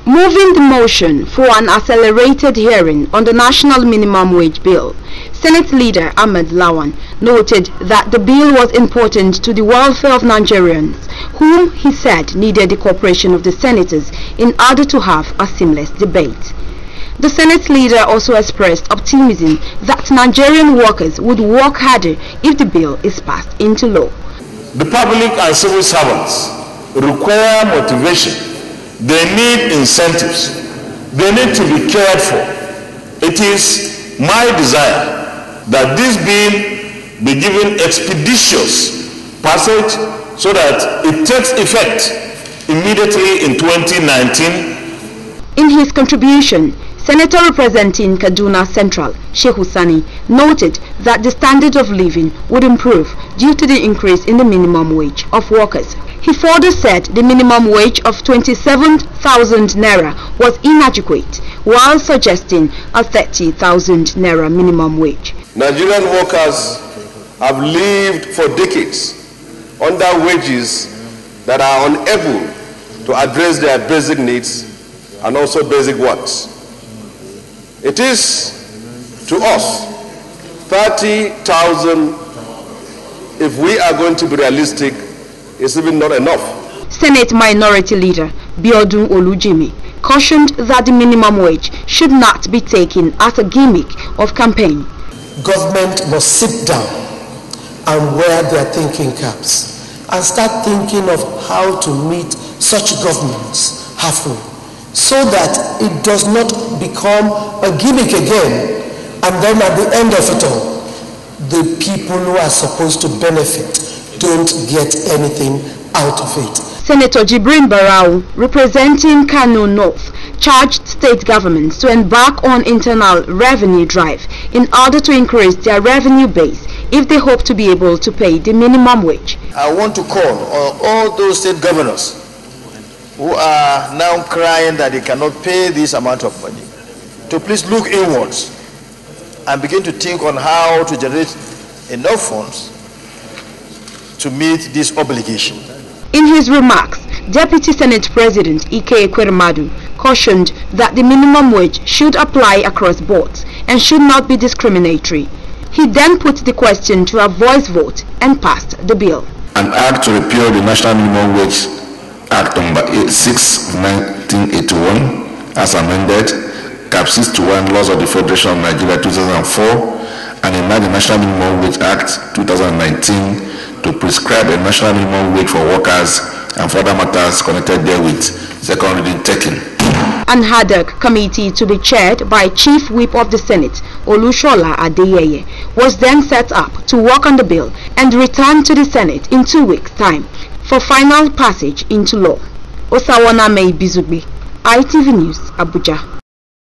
Moving the motion for an accelerated hearing on the national minimum wage bill, Senate leader Ahmed Lawan noted that the bill was important to the welfare of Nigerians, whom he said needed the cooperation of the senators in order to have a seamless debate. The Senate leader also expressed optimism that Nigerian workers would work harder if the bill is passed into law. The public and civil servants require motivation. They need incentives. They need to be cared for. It is my desire that this bill be given expeditious passage so that it takes effect immediately in 2019. In his contribution, Senator representing Kaduna Central, Sheikh Husani, noted that the standard of living would improve due to the increase in the minimum wage of workers. He further said the minimum wage of 27,000 naira was inadequate, while suggesting a 30,000 naira minimum wage. Nigerian workers have lived for decades under wages that are unable to address their basic needs and also basic wants. It is, to us, 30,000, if we are going to be realistic, is even not enough. Senate Minority Leader Biodun Olujimi cautioned that the minimum wage should not be taken as a gimmick of campaign. Government must sit down and wear their thinking caps and start thinking of how to meet such governments halfway, so that it does not become a gimmick again, and then at the end of it all, the people who are supposed to benefit don't get anything out of it. Senator Jibrin Barau, representing Kano North, charged state governments to embark on internal revenue drive in order to increase their revenue base if they hope to be able to pay the minimum wage. I want to call on all those state governors who are now crying that they cannot pay this amount of money to please look inwards and begin to think on how to generate enough funds to meet this obligation. In his remarks, Deputy Senate President Ike Ekweremadu cautioned that the minimum wage should apply across boards and should not be discriminatory. He then put the question to a voice vote and passed the bill. An act to repeal the National Minimum Wage Act number 6 1981 as amended, Cap 621 Laws of the Federation of Nigeria 2004, and enact the National Minimum Wage Act 2019 to prescribe a national minimum wage for workers and further matters connected therewith. Second reading taken. An ad hoc committee to be chaired by Chief Whip of the Senate, Olushola Adeyeye, was then set up to work on the bill and return to the Senate in 2 weeks' time for final passage into law. Osaruonamen Ibizugbe, ITV News, Abuja.